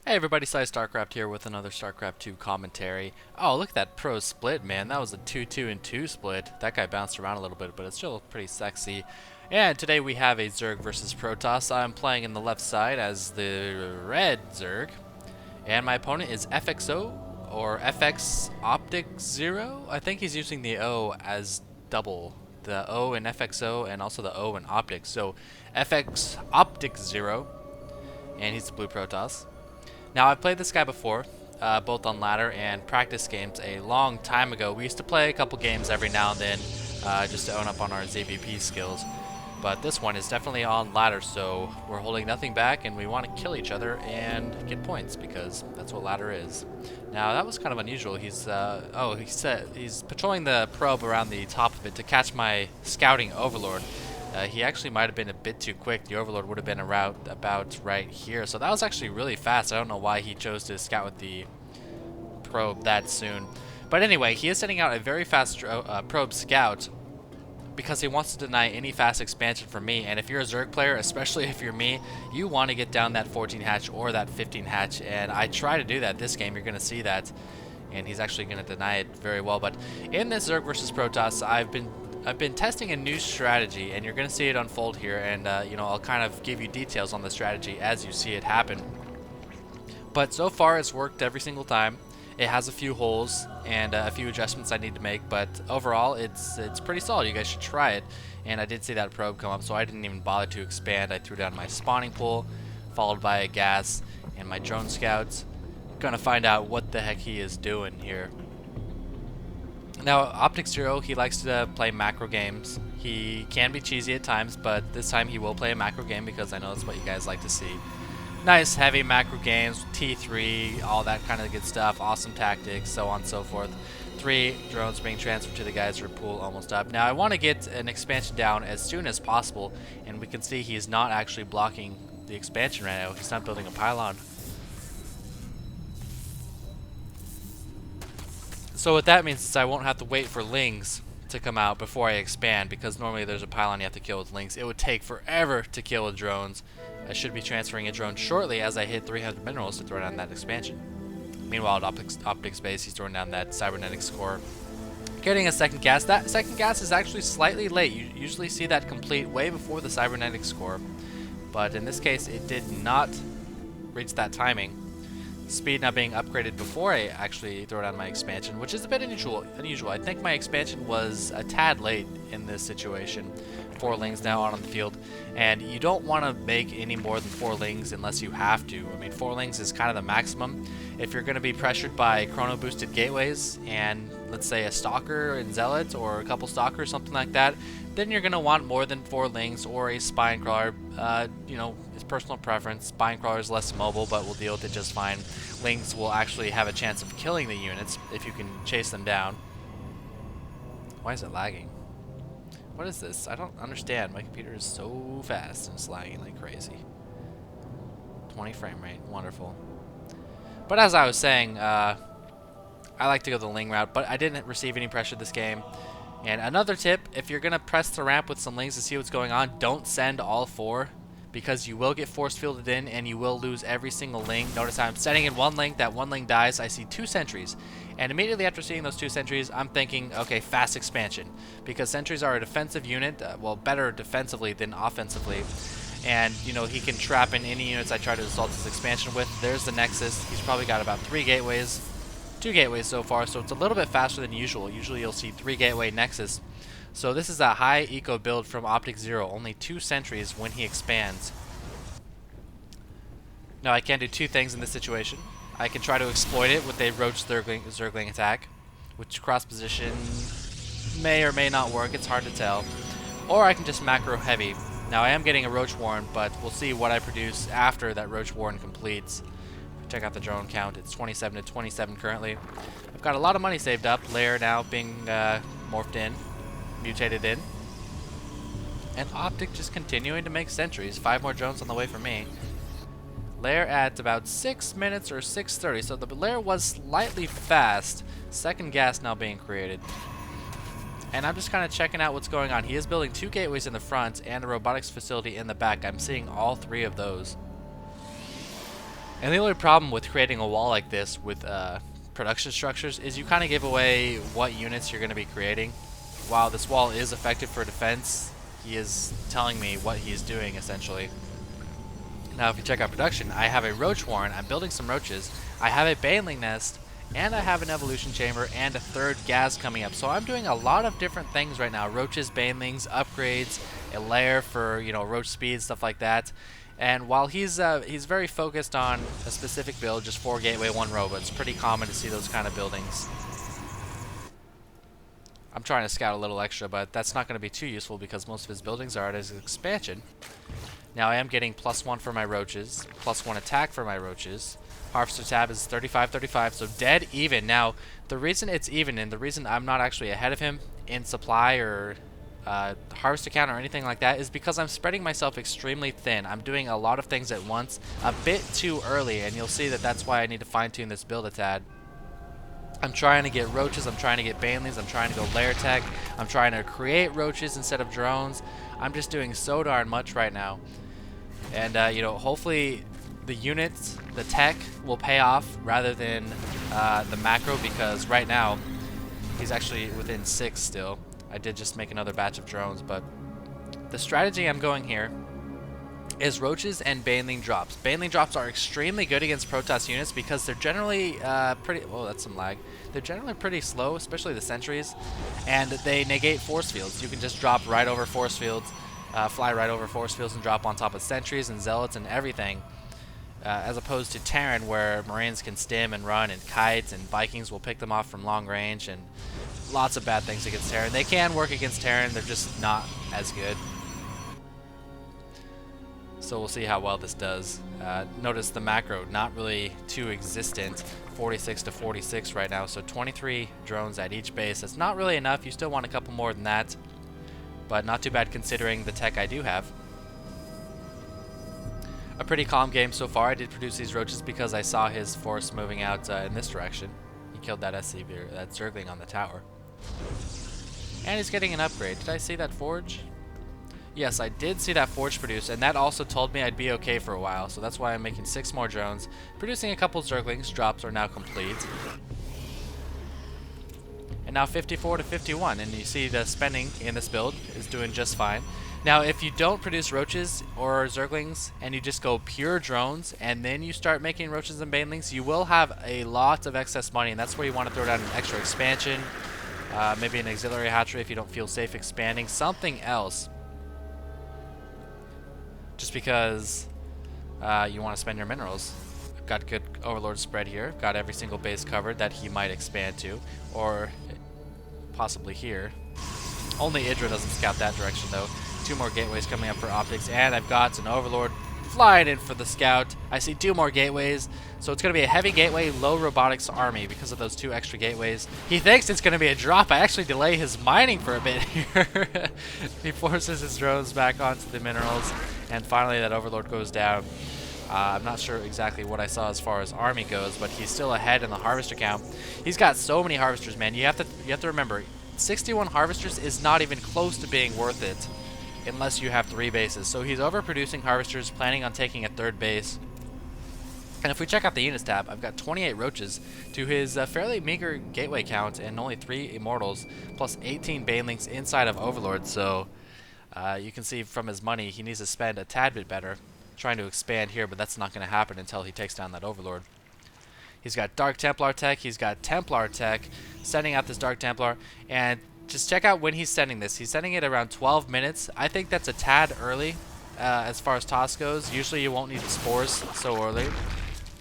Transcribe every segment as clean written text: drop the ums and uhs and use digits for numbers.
Hey everybody, PsyStarcraft here with another StarCraft 2 commentary. Oh, look at that pro split, man. That was a 2-2 and 2 split. That guy bounced around a little bit, but it's still pretty sexy. And today we have a Zerg versus Protoss. I'm playing in the left side as the red Zerg. And my opponent is FXO, or FXOptikZero. I think he's using the O as double. The O in FXO and also the O in Optics. So FXOptikZero. And he's the blue Protoss. Now, I've played this guy before, both on ladder and practice games a long time ago. We used to play a couple games every now and then just to own up on our ZVP skills. But this one is definitely on ladder, so we're holding nothing back and we want to kill each other and get points because that's what ladder is. Now, that was kind of unusual. He's patrolling the probe around the top of it to catch my scouting overlord. He actually might have been a bit too quick. The Overlord would have been about right here. So that was actually really fast. I don't know why he chose to scout with the probe that soon. But anyway, he is sending out a very fast probe scout because he wants to deny any fast expansion from me. And if you're a Zerg player, especially if you're me, you want to get down that 14 hatch or that 15 hatch. And I try to do that this game. You're going to see that. And he's actually going to deny it very well. But in this Zerg versus Protoss, I've been testing a new strategy, and you're going to see it unfold here, and I'll kind of give you details on the strategy as you see it happen. But so far, it's worked every single time. It has a few holes and a few adjustments I need to make, but overall, it's pretty solid. You guys should try it. And I did see that probe come up, so I didn't even bother to expand. I threw down my spawning pool, followed by a gas and my drone scouts. Gonna find out what the heck he is doing here. Now, FXOptikZero, he likes to play macro games. He can be cheesy at times, but this time he will play a macro game because I know that's what you guys like to see. Nice, heavy macro games, T3, all that kind of good stuff, awesome tactics, so on and so forth. 3 drones being transferred to the geyser pool, almost up. Now, I want to get an expansion down as soon as possible, and we can see he's not actually blocking the expansion right now. He's not building a pylon. So what that means is I won't have to wait for lings to come out before I expand, because normally there's a pylon you have to kill with lings. It would take forever to kill with drones. I should be transferring a drone shortly as I hit 300 minerals to throw down that expansion. Meanwhile, at Optics base, he's throwing down that cybernetic score. Getting a second gas. That second gas is actually slightly late. You usually see that complete way before the cybernetic score, but in this case, it did not reach that timing. Speed now being upgraded before I actually throw down my expansion, which is a bit unusual. I think my expansion was a tad late in this situation. 4 lings now on the field, and you don't want to make any more than 4 lings unless you have to. I mean, 4 lings is kind of the maximum. If you're going to be pressured by chrono boosted gateways and let's say a stalker and zealot or a couple stalkers, something like that, then you're going to want more than 4 lings or a spine crawler. It's personal preference. Spine crawler is less mobile, but we'll deal with it just fine. Lings will actually have a chance of killing the units if you can chase them down. Why is it lagging? What is this? I don't understand. My computer is so fast and it's lagging like crazy. 20 frame rate. Wonderful. But as I was saying, I like to go the ling route, but I didn't receive any pressure this game. And another tip, if you're going to press the ramp with some lings to see what's going on, don't send all 4, because you will get force fielded in and you will lose every single ling. Notice I'm setting in 1 ling, that 1 ling dies, I see 2 sentries. And immediately after seeing those 2 sentries, I'm thinking, okay, fast expansion. Because sentries are a defensive unit, well, better defensively than offensively. And, he can trap in any units I try to assault his expansion with. There's the Nexus. He's probably got about 3 gateways. 2 gateways so far, so it's a little bit faster than usual. Usually you'll see 3 gateway Nexus. So this is a high eco build from FXOptikZero, only 2 sentries when he expands. Now I can do 2 things in this situation. I can try to exploit it with a roach zergling attack, which cross position may or may not work, it's hard to tell. Or I can just macro heavy. Now I am getting a roach warren, but we'll see what I produce after that roach warren completes. Check out the drone count, it's 27 to 27 currently. I've got a lot of money saved up, layer now being morphed in, mutated in. And Optic just continuing to make sentries, 5 more drones on the way for me. Layer at about 6 minutes or 6:30, so the layer was slightly fast. Second gas now being created. And I'm just kind of checking out what's going on. He is building 2 gateways in the front and a robotics facility in the back. I'm seeing all 3 of those. And the only problem with creating a wall like this with production structures is you kind of give away what units you're going to be creating. While this wall is effective for defense, he is telling me what he's doing essentially. Now if you check out production, I have a roach warren, I'm building some roaches, I have a baneling nest, and I have an evolution chamber and a third gas coming up. So I'm doing a lot of different things right now. Roaches, banelings, upgrades, a lair for, you know, roach speed, stuff like that. And while he's very focused on a specific build, just 4 gateway, 1 robot, it's pretty common to see those kind of buildings. I'm trying to scout a little extra, but that's not going to be too useful because most of his buildings are at his expansion. Now I am getting +1 for my roaches, +1 attack for my roaches. Harvester tab is 35-35, so dead even. Now, the reason it's even and the reason I'm not actually ahead of him in supply or harvester count or anything like that is because I'm spreading myself extremely thin. I'm doing a lot of things at once, a bit too early, and you'll see that that's why I need to fine-tune this build a tad. I'm trying to get roaches, I'm trying to get banelings, I'm trying to go lair tech, I'm trying to create roaches instead of drones. I'm just doing so darn much right now. And, you know, hopefully the units, the tech will pay off rather than the macro, because right now he's actually within 6 still. I did just make another batch of drones, but the strategy I'm going here is roaches and baneling drops. Baneling drops are extremely good against Protoss units because they're generally pretty... Oh, that's some lag. They're generally pretty slow, especially the sentries, and they negate force fields. You can just drop right over force fields, fly right over force fields and drop on top of sentries and zealots and everything. As opposed to Terran, where Marines can stim and run, and kites and Vikings will pick them off from long range, and lots of bad things against Terran. They can work against Terran, they're just not as good. So we'll see how well this does. Notice the macro, not really too existent. 46 to 46 right now, so 23 drones at each base. That's not really enough, you still want a couple more than that, but not too bad considering the tech I do have. A pretty calm game so far. I did produce these roaches because I saw his force moving out in this direction. He killed that SCV, that Zergling on the tower. And he's getting an upgrade. Did I see that forge? Yes, I did see that forge produce, and that also told me I'd be okay for a while, so that's why I'm making 6 more drones. Producing a couple Zerglings. Drops are now complete. And now 54 to 51, and you see the spending in this build is doing just fine. Now, if you don't produce roaches or Zerglings and you just go pure drones and then you start making roaches and banelings, you will have a lot of excess money, and that's where you want to throw down an extra expansion, maybe an auxiliary hatchery if you don't feel safe expanding, something else. Just because you want to spend your minerals. I've got good Overlord spread here. Got every single base covered that he might expand to, or possibly here. Only Idra doesn't scout that direction though. 2 more gateways coming up for optics, and I've got an Overlord flying in for the scout. I see 2 more gateways, so it's going to be a heavy gateway, low robotics army because of those 2 extra gateways. He thinks it's going to be a drop. I actually delay his mining for a bit here. He forces his drones back onto the minerals, and finally that Overlord goes down. I'm not sure exactly what I saw as far as army goes, but he's still ahead in the harvester count. He's got so many harvesters, man. You have to remember, 61 harvesters is not even close to being worth it unless you have 3 bases. So he's overproducing harvesters, planning on taking a 3rd base. And if we check out the units tab, I've got 28 roaches to his fairly meager gateway count and only 3 immortals, plus 18 banelings inside of Overlord. So you can see from his money, he needs to spend a tad bit better trying to expand here, but that's not going to happen until he takes down that Overlord. He's got Dark Templar tech, he's got Templar tech, sending out this Dark Templar, and just check out when he's sending this. He's sending it around 12 minutes. I think that's a tad early as far as toss goes. Usually you won't need the spores so early,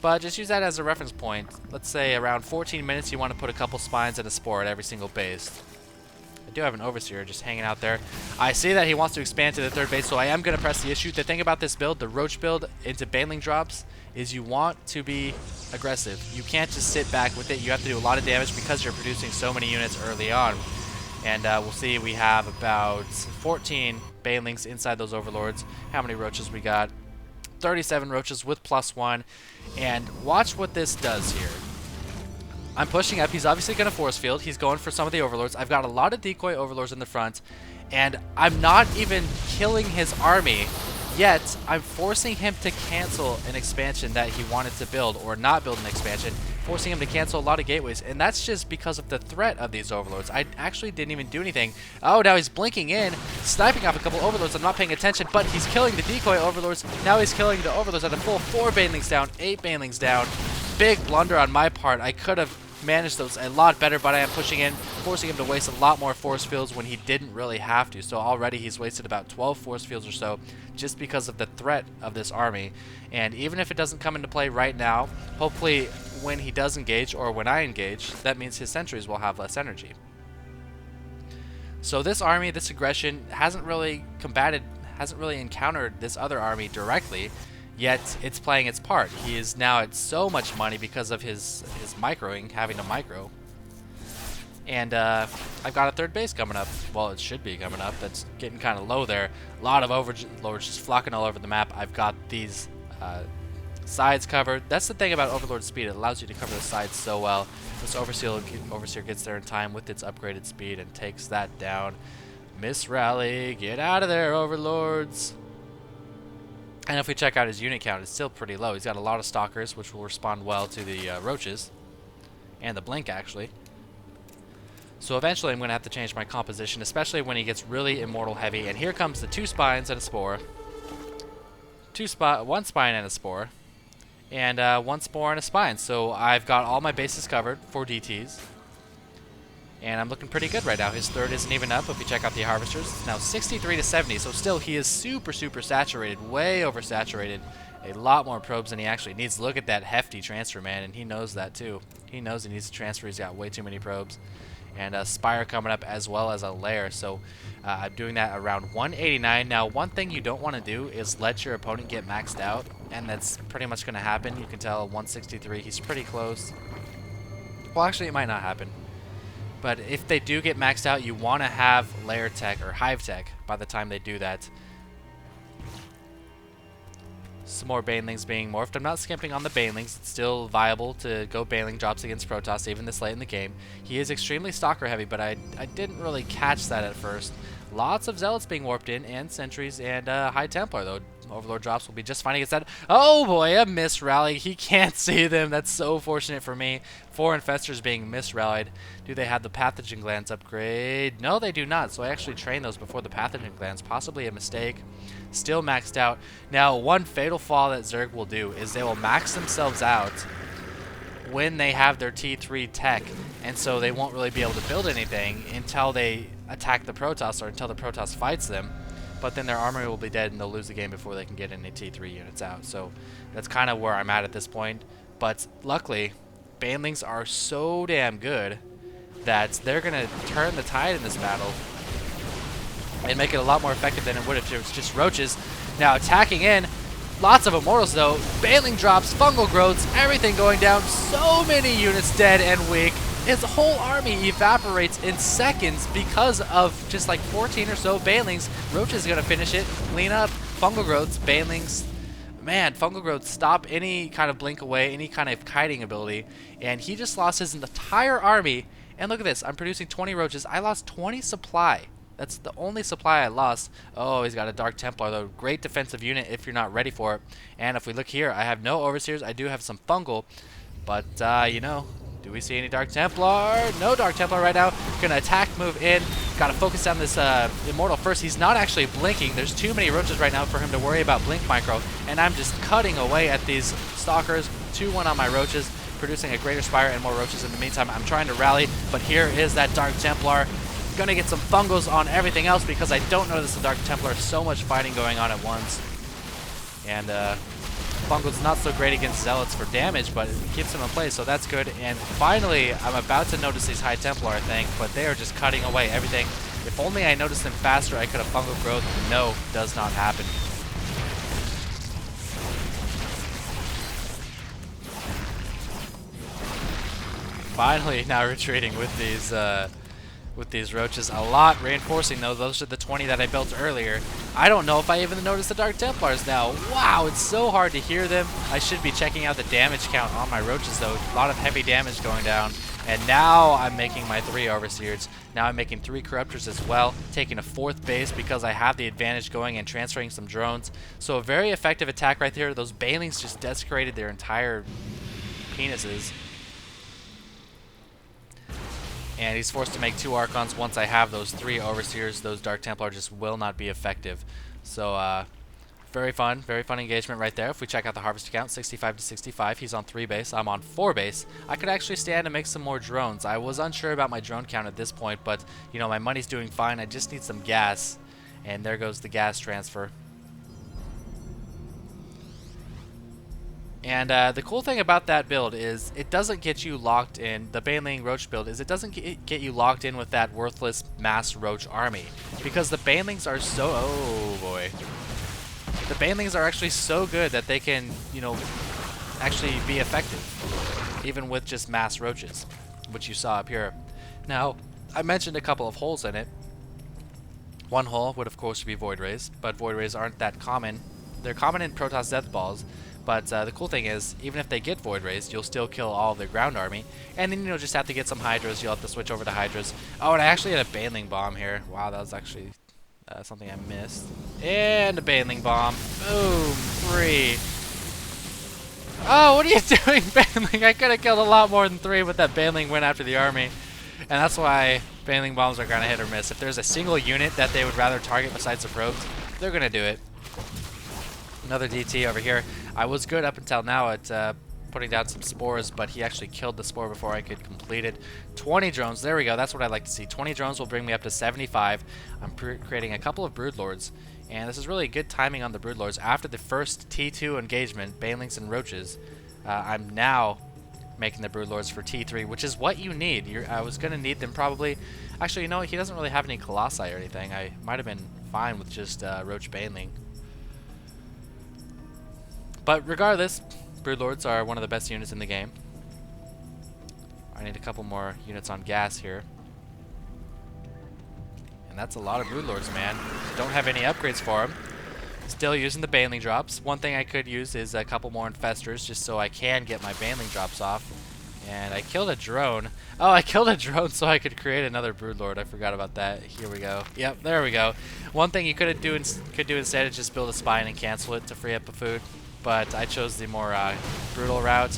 but just use that as a reference point. Let's say around 14 minutes you want to put a couple spines and a spore at every single base. I do have an Overseer just hanging out there. I see that he wants to expand to the 3rd base, so I am going to press the issue. The thing about this build, the Roach build into Baneling drops, is you want to be aggressive. You can't just sit back with it. You have to do a lot of damage because you're producing so many units early on. And we'll see, we have about 14 Banelings inside those Overlords. How many roaches we got? 37 roaches with +1. And watch what this does here. I'm pushing up. He's obviously going to force field. He's going for some of the Overlords. I've got a lot of decoy Overlords in the front, and I'm not even killing his army Yet, I'm forcing him to cancel an expansion that he wanted to build, or not build an expansion, forcing him to cancel a lot of gateways, and that's just because of the threat of these overlords. I actually didn't even do anything. Oh, now he's blinking in, sniping off a couple overlords. I'm not paying attention, but he's killing the decoy overlords. Now he's killing the overlords at a full 4 banelings down, 8 banelings down. Big blunder on my part. I could have managed those a lot better, but I am pushing in, forcing him to waste a lot more force fields when he didn't really have to. So already he's wasted about 12 force fields or so just because of the threat of this army. And even if it doesn't come into play right now, hopefully when he does engage, or when I engage, that means his sentries will have less energy. So this army, this aggression, hasn't really encountered this other army directly, yet it's playing its part. He is now at so much money because of his microing, having to micro. And I've got a third base coming up. Well, it should be coming up. That's getting kind of low there. A lot of overlords just flocking all over the map. I've got these sides covered. That's the thing about Overlord speed. It allows you to cover the sides so well. This Overseer gets there in time with its upgraded speed and takes that down. Miss Rally, get out of there, Overlords. And if we check out his unit count, it's still pretty low. He's got a lot of Stalkers, which will respond well to the Roaches. And the Blink, actually. So eventually I'm going to have to change my composition, especially when he gets really Immortal heavy. And here comes the 2 Spines and a Spore. 1 Spine and a Spore. And 1 Spore and a Spine. So I've got all my bases covered for DTs. And I'm looking pretty good right now. His third isn't even up. If you check out the Harvesters, it's now 63 to 70. So still, he is super saturated, way oversaturated. A lot more probes than he actually needs. Look at that hefty transfer, man, and he knows that too. He knows he needs to transfer. He's got way too many probes. And a Spire coming up as well as a Lair. So I'm doing that around 189. Now, one thing you don't want to do is let your opponent get maxed out, and that's pretty much going to happen. You can tell 163, he's pretty close. Well, actually, it might not happen. But if they do get maxed out, you want to have Lair Tech or Hive Tech by the time they do that. Some more Banelings being morphed. I'm not skimping on the Banelings. It's still viable to go Baneling drops against Protoss even this late in the game. He is extremely Stalker heavy, but I didn't really catch that at first. Lots of Zealots being warped in, and Sentries, and High Templar, though. Overlord drops will be just fine against that. Oh boy, a miss rally. He can't see them. That's so fortunate for me. 4 Infestors being misrallied. Do they have the Pathogen Glands upgrade? No, they do not. So I actually trained those before the Pathogen Glands. Possibly a mistake. Still maxed out. Now, one fatal flaw that Zerg will do is they will max themselves out when they have their T3 tech, and so they won't really be able to build anything until they attack the Protoss or until the Protoss fights them. But then their armory will be dead and they'll lose the game before they can get any T3 units out. So that's kind of where I'm at this point. But luckily, Banelings are so damn good that they're going to turn the tide in this battle and make it a lot more effective than it would if it was just Roaches. Now attacking in, lots of Immortals though, Baneling drops, Fungal Growths, everything going down, so many units dead and weak. His whole army evaporates in seconds because of just like 14 or so Banelings. Roach is going to finish it, clean up, Fungal Growths, Banelings. Man, Fungal Growths stop any kind of blink away, any kind of kiting ability. And he just lost his entire army. And look at this, I'm producing 20 Roaches. I lost 20 supply. That's the only supply I lost. Oh, he's got a Dark Templar, though. Great defensive unit if you're not ready for it. And if we look here, I have no Overseers. I do have some Fungal. But, you know, do we see any Dark Templar? No Dark Templar right now. Gonna attack, move in. Gotta focus on this Immortal first. He's not actually blinking. There's too many Roaches right now for him to worry about Blink Micro. And I'm just cutting away at these Stalkers. 2-1 on my Roaches, producing a Greater Spire and more Roaches. In the meantime, I'm trying to rally, but here is that Dark Templar. Gonna get some Fungals on everything else because I don't notice the Dark Templar. So much fighting going on at once. And Fungal's not so great against Zealots for damage, but it keeps him in place, so that's good. And finally, I'm about to notice these High Templar, I think, but they are just cutting away everything. If only I noticed them faster, I could have Fungal Growth. No, does not happen. Finally, now retreating with these Roaches. A lot reinforcing, though. Those are the 20 that I built earlier. I don't know if I even noticed the Dark Templars now. Wow, it's so hard to hear them. I should be checking out the damage count on my Roaches, though. A lot of heavy damage going down. And now I'm making my 3 Overseers. Now I'm making 3 Corruptors as well, taking a 4th base because I have the advantage going and transferring some drones. So a very effective attack right there. Those Banelings just desecrated their entire penises. And he's forced to make 2 Archons. Once I have those 3 Overseers, those Dark Templar just will not be effective. So, very fun engagement right there. If we check out the harvest account, 65 to 65. He's on 3 base. I'm on 4 base. I could actually stand and make some more drones. I was unsure about my drone count at this point, but, you know, my money's doing fine. I just need some gas. And there goes the gas transfer. And the cool thing about that build is it doesn't get you locked in. The Baneling Roach build is it doesn't get you locked in with that worthless mass Roach army. Because the Banelings are so... Oh, boy. The Banelings are actually so good that they can, you know, actually be effective, even with just mass roaches, which you saw up here. Now, I mentioned a couple of holes in it. One hole would, of course, be Void Rays, but Void Rays aren't that common. They're common in Protoss Death Balls, but the cool thing is, even if they get Void Rays, you'll still kill all of their ground army, and then you'll just have to get some Hydras. You'll have to switch over to Hydras. Oh, and I actually had a Baneling Bomb here. Wow, that was actually... something I missed. And a Baneling Bomb. Boom. 3. Oh, what are you doing, Baneling? I could have killed a lot more than 3, but that Baneling went after the army. And that's why Baneling Bombs are kind of hit or miss. If there's a single unit that they would rather target besides the probes, they're going to do it. Another DT over here. I was good up until now at putting down some spores, but he actually killed the spore before I could complete it. 20 drones, there we go, that's what I like to see. 20 drones will bring me up to 75. I'm creating a couple of Broodlords, and this is really good timing on the Broodlords. After the first T2 engagement, Banelings and Roaches, I'm now making the Broodlords for T3, which is what you need. I was going to need them probably. Actually, you know what, he doesn't really have any Colossi or anything. I might have been fine with just Roach Baneling. But regardless, Broodlords are one of the best units in the game. I need a couple more units on gas here. And that's a lot of Broodlords, man. Don't have any upgrades for them. Still using the Baneling drops. One thing I could use is a couple more Infestors just so I can get my Baneling drops off. And I killed a drone. Oh, I killed a drone so I could create another Broodlord. I forgot about that. Here we go. Yep, there we go. One thing you could do instead is just build a Spine and cancel it to free up a food. But I chose the more brutal route,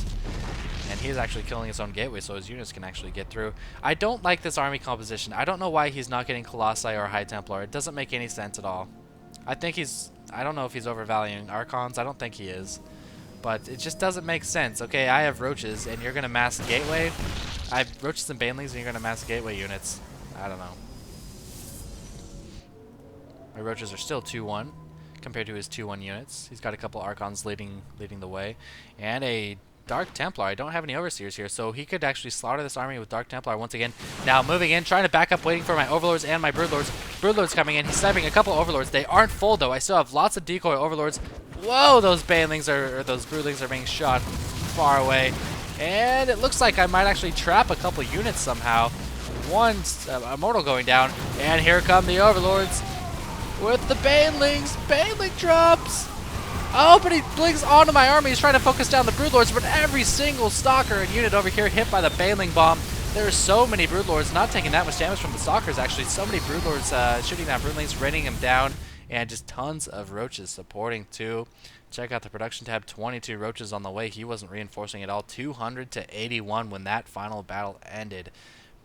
and he's actually killing his own gateway, so his units can actually get through. I don't like this army composition. I don't know why he's not getting Colossi or High Templar. It doesn't make any sense at all. I don't know if he's overvaluing Archons. I don't think he is. But it just doesn't make sense. Okay, I have Roaches, and you're going to mass Gateway. I have Roaches and Banelings, and you're going to mass Gateway units. I don't know. My Roaches are still 2-1. Compared to his 2-1 units. He's got a couple Archons leading the way. And a Dark Templar. I don't have any Overseers here, so he could actually slaughter this army with Dark Templar once again. Now moving in, trying to back up, waiting for my Overlords and my Broodlords. Broodlords coming in. He's sniping a couple Overlords. They aren't full, though. I still have lots of decoy Overlords. Whoa, those Banelings or those Broodlings are being shot far away. And it looks like I might actually trap a couple units somehow. One's Immortal going down. And here come the Overlords. With the Banelings. Baneling drops. Oh, but he blinks onto my army. He's trying to focus down the Broodlords, but every single Stalker and unit over here hit by the Baneling Bomb. There are so many Broodlords not taking that much damage from the Stalkers, actually. So many Broodlords shooting down Broodlings, raining them down, and just tons of Roaches supporting too. Check out the production tab. 22 Roaches on the way. He wasn't reinforcing at all. 200 to 81 when that final battle ended.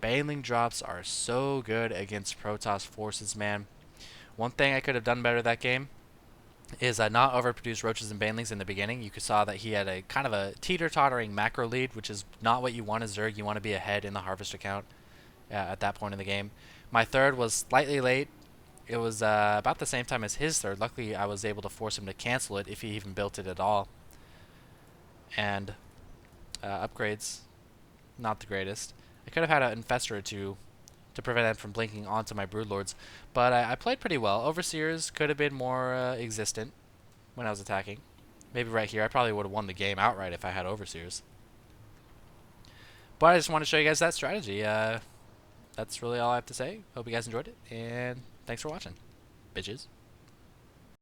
Baneling drops are so good against Protoss forces, man. One thing I could have done better that game is not overproduce Roaches and Banelings in the beginning. You saw that he had a kind of a teeter-tottering macro lead, which is not what you want as Zerg. You want to be ahead in the harvest account at that point in the game. My third was slightly late. It was about the same time as his third. Luckily, I was able to force him to cancel it if he even built it at all. And upgrades, not the greatest. I could have had an Infestor or two to prevent them from blinking onto my Broodlords. But I played pretty well. Overseers could have been more existent when I was attacking. Maybe right here. I probably would have won the game outright if I had Overseers. But I just want to show you guys that strategy. That's really all I have to say. Hope you guys enjoyed it, and thanks for watching, bitches.